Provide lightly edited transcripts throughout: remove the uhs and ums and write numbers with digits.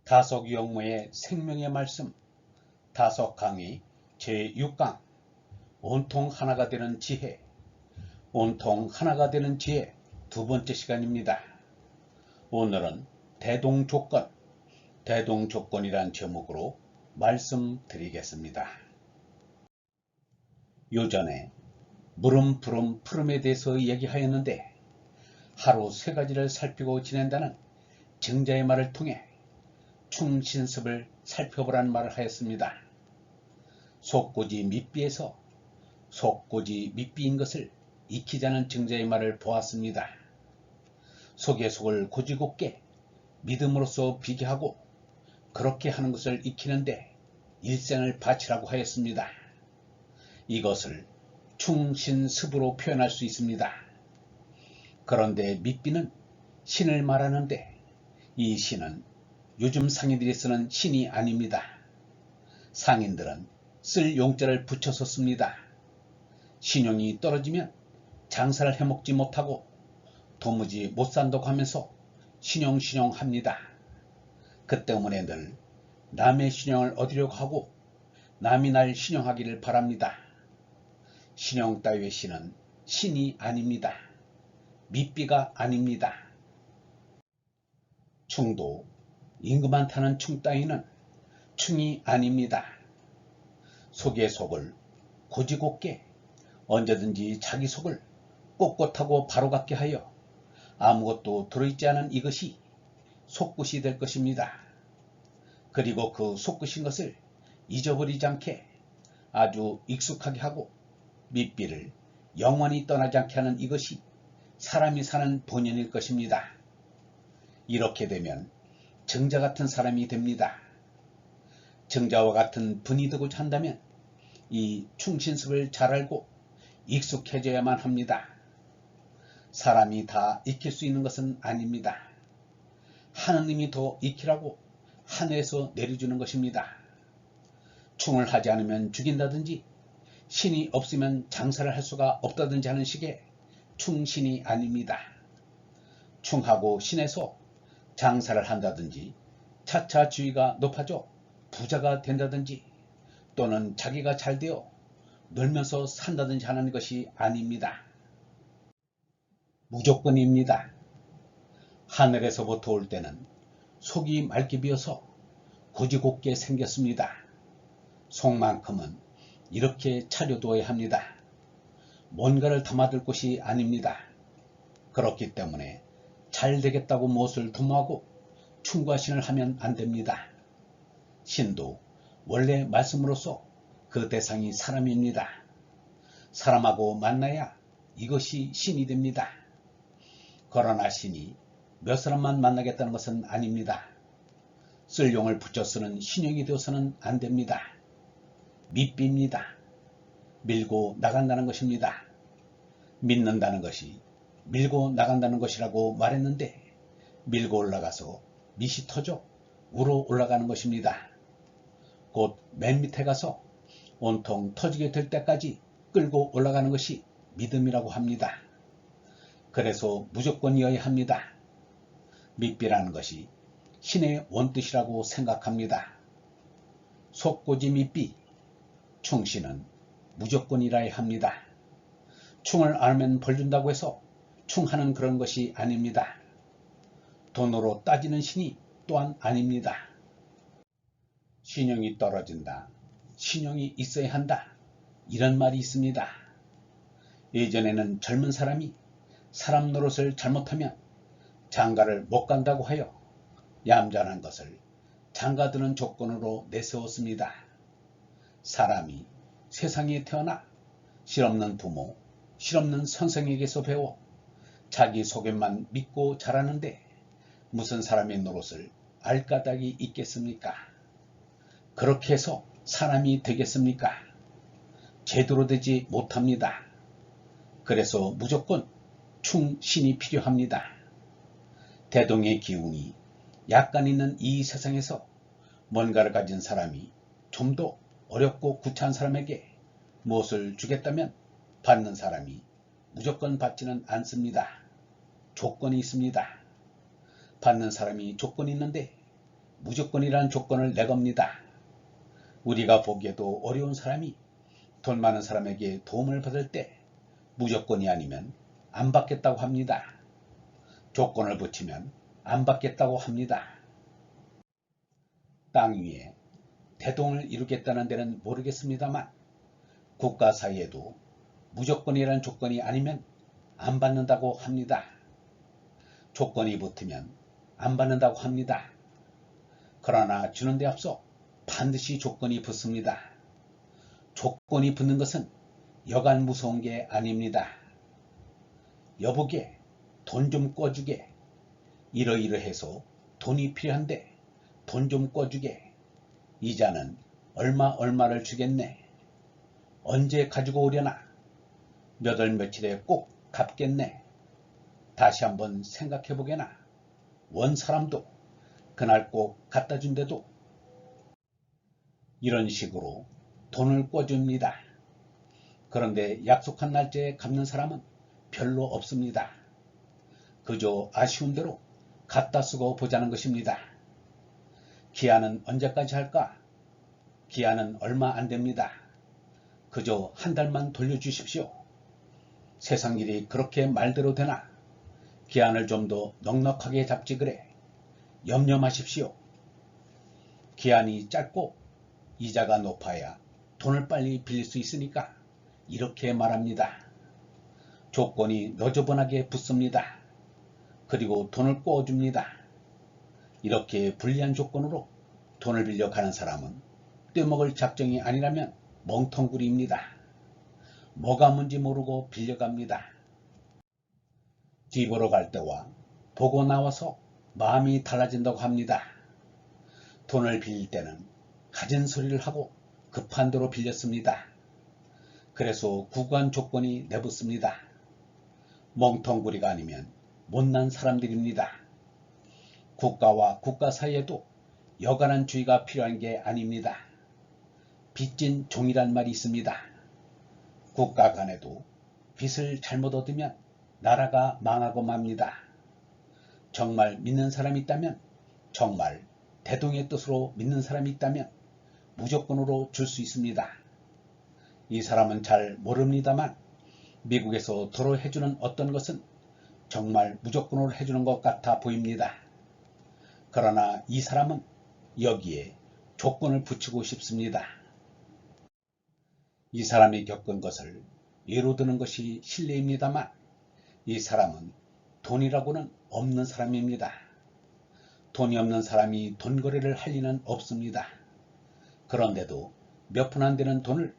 다속 영모의 생명의 말씀 다속 강의 제6강 온통 하나가 되는 지혜 온통 하나가 되는 지혜 두 번째 시간입니다. 오늘은 대동조건 대동조건이란 제목으로 말씀드리겠습니다. 요전에 물음 부름 푸름에 대해서 얘기하였는데 하루 세 가지를 살피고 지낸다는 증자의 말을 통해 충신습을 살펴보라는 말을 하였습니다. 속고지 밑비에서 속고지 밑비인 것을 익히자는 증자의 말을 보았습니다. 속의 속을 고지곱게 믿음으로써 비교하고 그렇게 하는 것을 익히는데 일생을 바치라고 하였습니다. 이것을 충신습으로 표현할 수 있습니다. 그런데 밑비는 신을 말하는데 이 신은 요즘 상인들이 쓰는 신이 아닙니다. 상인들은 쓸 용자를 붙여서 씁니다. 신용이 떨어지면 장사를 해먹지 못하고 도무지 못 산다고 하면서 신용합니다. 그 때문에 늘 남의 신용을 얻으려고 하고 남이 날 신용하기를 바랍니다. 신용 따위의 신은 신이 아닙니다. 밑비가 아닙니다. 충도 임금한 타는 충 따위는 충이 아닙니다. 속의 속을 고지곱게 언제든지 자기 속을 꼿꼿하고 바로갖게 하여 아무것도 들어있지 않은 이것이 속굿이 될 것입니다. 그리고 그 속굿인 것을 잊어버리지 않게 아주 익숙하게 하고 밑비를 영원히 떠나지 않게 하는 이것이 사람이 사는 본연일 것입니다. 이렇게 되면 정자 같은 사람이 됩니다. 정자와 같은 분이 되고자 한다면 이 충신습을 잘 알고 익숙해져야만 합니다. 사람이 다 익힐 수 있는 것은 아닙니다. 하느님이 더 익히라고 하늘에서 내려주는 것입니다. 충을 하지 않으면 죽인다든지 신이 없으면 장사를 할 수가 없다든지 하는 식의 충신이 아닙니다. 충하고 신에서 장사를 한다든지 차차 지위가 높아져 부자가 된다든지 또는 자기가 잘 되어 놀면서 산다든지 하는 것이 아닙니다. 무조건입니다. 하늘에서부터 올 때는 속이 맑게 비어서 고지곱게 생겼습니다. 속만큼은 이렇게 차려두어야 합니다. 뭔가를 담아둘 것이 아닙니다. 그렇기 때문에 잘 되겠다고 무엇을 도모하고 충과 신을 하면 안 됩니다. 신도 원래 말씀으로서 그 대상이 사람입니다. 사람하고 만나야 이것이 신이 됩니다. 그러나 신이 몇 사람만 만나겠다는 것은 아닙니다. 쓸 용을 붙여 쓰는 신용이 되어서는 안 됩니다. 밑비입니다. 밀고 나간다는 것입니다. 믿는다는 것이 밀고 나간다는 것이라고 말했는데 밀고 올라가서 밑이 터져 우러 올라가는 것입니다. 곧 맨 밑에 가서 온통 터지게 될 때까지 끌고 올라가는 것이 믿음이라고 합니다. 그래서 무조건이어야 합니다. 밑비라는 것이 신의 원뜻이라고 생각합니다. 속고지 밑비, 충신은 무조건이라야 합니다. 충을 안 하면 벌 준다고 해서 충하는 그런 것이 아닙니다. 돈으로 따지는 신이 또한 아닙니다. 신용이 떨어진다. 신용이 있어야 한다. 이런 말이 있습니다. 예전에는 젊은 사람이 사람 노릇을 잘못하면 장가를 못 간다고 하여 얌전한 것을 장가드는 조건으로 내세웠습니다. 사람이 세상에 태어나 실없는 부모, 실없는 선생에게서 배워 자기 속에만 믿고 자라는데 무슨 사람의 노릇을 알 까닭이 있겠습니까? 그렇게 해서 사람이 되겠습니까? 제대로 되지 못합니다. 그래서 무조건 충신이 필요합니다. 대동의 기운이 약간 있는 이 세상에서 뭔가를 가진 사람이 좀 더 어렵고 구차한 사람에게 무엇을 주겠다면 받는 사람이 무조건 받지는 않습니다. 조건이 있습니다. 받는 사람이 조건이 있는데 무조건이란 조건을 내겁니다. 우리가 보기에도 어려운 사람이 돈 많은 사람에게 도움을 받을 때 무조건이 아니면 안 받겠다고 합니다. 조건을 붙이면 안 받겠다고 합니다. 땅 위에 대동을 이루겠다는 데는 모르겠습니다만 국가 사이에도 무조건이란 조건이 아니면 안 받는다고 합니다. 조건이 붙으면 안 받는다고 합니다. 그러나 주는 데 앞서 반드시 조건이 붙습니다. 조건이 붙는 것은 여간 무서운 게 아닙니다. 여보게 돈 좀 꿔주게, 이러이러해서 돈이 필요한데 돈 좀 꿔주게, 이자는 얼마를 주겠네, 언제 가지고 오려나, 몇 월 며칠에 꼭 갚겠네, 다시 한번 생각해보게나, 원 사람도 그날 꼭 갖다 준대도. 이런 식으로 돈을 꿔줍니다. 그런데 약속한 날짜에 갚는 사람은 별로 없습니다. 그저 아쉬운 대로 갖다 쓰고 보자는 것입니다. 기한은 언제까지 할까? 기한은 얼마 안 됩니다. 그저 한 달만 돌려주십시오. 세상 일이 그렇게 말대로 되나? 기한을 좀 더 넉넉하게 잡지 그래. 염려 마십시오. 기한이 짧고 이자가 높아야 돈을 빨리 빌릴 수 있으니까 이렇게 말합니다. 조건이 너저분하게 붙습니다. 그리고 돈을 꿔줍니다. 이렇게 불리한 조건으로 돈을 빌려 가는 사람은 떼먹을 작정이 아니라면 멍텅구리입니다. 뭐가 뭔지 모르고 빌려갑니다. 뒤보러 갈 때와 보고 나와서 마음이 달라진다고 합니다. 돈을 빌릴 때는 가진 소리를 하고 급한 대로 빌렸습니다. 그래서 구구한 조건이 내붙습니다. 멍텅구리가 아니면 못난 사람들입니다. 국가와 국가 사이에도 여간한 주의가 필요한 게 아닙니다. 빚진 종이란 말이 있습니다. 국가 간에도 빚을 잘못 얻으면 나라가 망하고 맙니다. 정말 믿는 사람이 있다면, 정말 대동의 뜻으로 믿는 사람이 있다면 무조건으로 줄 수 있습니다. 이 사람은 잘 모릅니다만 미국에서 도로 해주는 어떤 것은 정말 무조건으로 해주는 것 같아 보입니다. 그러나 이 사람은 여기에 조건을 붙이고 싶습니다. 이 사람이 겪은 것을 예로 드는 것이 실례입니다만 이 사람은 돈이라고는 없는 사람입니다. 돈이 없는 사람이 돈거래를 할 리는 없습니다. 그런데도 몇 푼 안 되는 돈을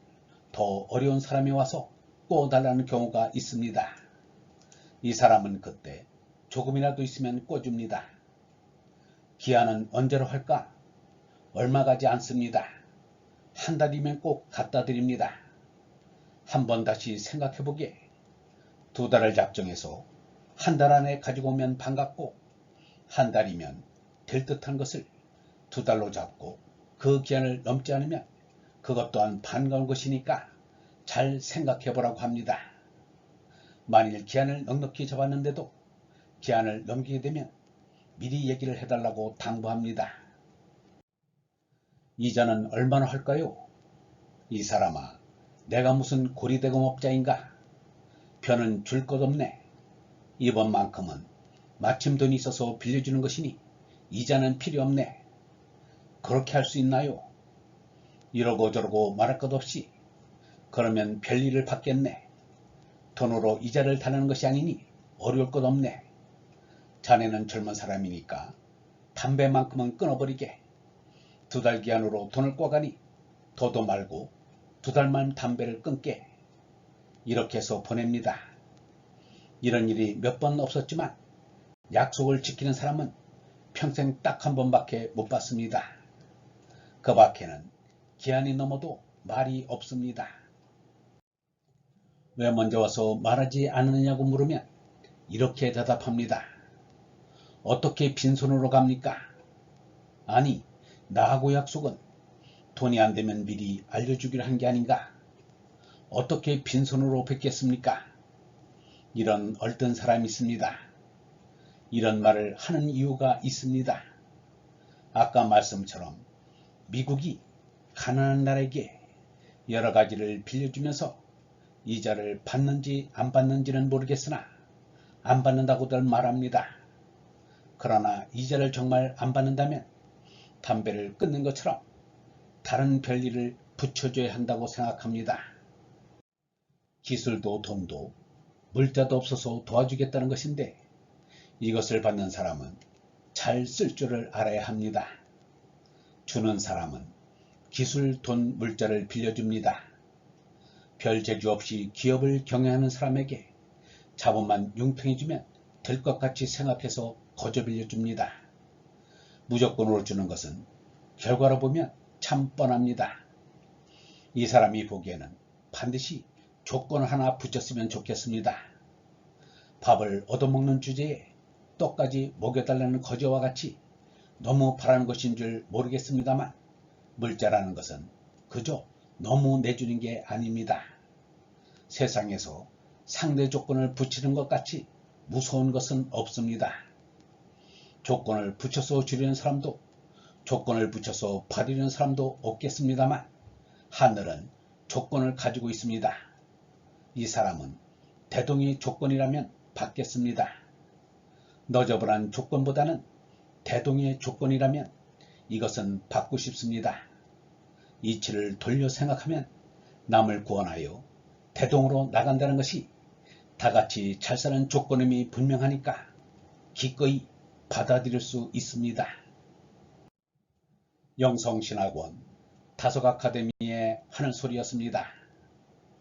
더 어려운 사람이 와서 꿔달라는 경우가 있습니다. 이 사람은 그때 조금이라도 있으면 꿔줍니다. 기한은 언제로 할까? 얼마 가지 않습니다. 한 달이면 꼭 갖다 드립니다. 한번 다시 생각해보게. 2달을 작정해서 한 달 안에 가지고 오면 반갑고, 한 달이면 될 듯한 것을 2달로 잡고 그 기한을 넘지 않으면 그것 또한 반가운 것이니까 잘 생각해보라고 합니다. 만일 기한을 넉넉히 잡았는데도 기한을 넘기게 되면 미리 얘기를 해달라고 당부합니다. 이자는 얼마나 할까요? 이 사람아, 내가 무슨 고리대금업자인가? 편은 줄 것 없네. 이번만큼은 마침 돈이 있어서 빌려주는 것이니 이자는 필요 없네. 그렇게 할 수 있나요? 이러고 저러고 말할 것 없이 그러면 별일을 받겠네. 돈으로 이자를 달라는 것이 아니니 어려울 것 없네. 자네는 젊은 사람이니까 담배만큼은 끊어버리게. 2달 기한으로 돈을 꿔가니 더도 말고 2달만 담배를 끊게. 이렇게 해서 보냅니다. 이런 일이 몇 번 없었지만 약속을 지키는 사람은 평생 딱 한 번밖에 못 봤습니다. 그 밖에는 기한이 넘어도 말이 없습니다. 왜 먼저 와서 말하지 않느냐고 물으면 이렇게 대답합니다. 어떻게 빈손으로 갑니까? 아니, 나하고 약속은 돈이 안 되면 미리 알려주기로 한 게 아닌가? 어떻게 빈손으로 뵙겠습니까? 이런 얼뜬 사람이 있습니다. 이런 말을 하는 이유가 있습니다. 아까 말씀처럼 미국이 가난한 나라에게 여러 가지를 빌려주면서 이자를 받는지 안 받는지는 모르겠으나 안 받는다고들 말합니다. 그러나 이자를 정말 안 받는다면 담배를 끊는 것처럼 다른 별일을 붙여줘야 한다고 생각합니다. 기술도 돈도 물자도 없어서 도와주겠다는 것인데 이것을 받는 사람은 잘 쓸 줄을 알아야 합니다. 주는 사람은 기술, 돈, 물자를 빌려줍니다. 별 재주 없이 기업을 경영하는 사람에게 자본만 융통해주면 될 것 같이 생각해서 거저 빌려줍니다. 무조건으로 주는 것은 결과로 보면 참 뻔합니다. 이 사람이 보기에는 반드시 조건 하나 붙였으면 좋겠습니다. 밥을 얻어먹는 주제에 떡까지 먹여달라는 거저와 같이 너무 바라는 것인 줄 모르겠습니다만 물자라는 것은 그저 너무 내주는 게 아닙니다. 세상에서 상대 조건을 붙이는 것 같이 무서운 것은 없습니다. 조건을 붙여서 주려는 사람도 조건을 붙여서 받으려는 사람도 없겠습니다만 하늘은 조건을 가지고 있습니다. 이 사람은 대동의 조건이라면 받겠습니다. 너저분한 조건보다는 대동의 조건이라면 이것은 받고 싶습니다. 이치를 돌려 생각하면 남을 구원하여 대동으로 나간다는 것이 다같이 잘 사는 조건임이 분명하니까 기꺼이 받아들일 수 있습니다. 영성신학원 다속아카데미의 하늘소리였습니다.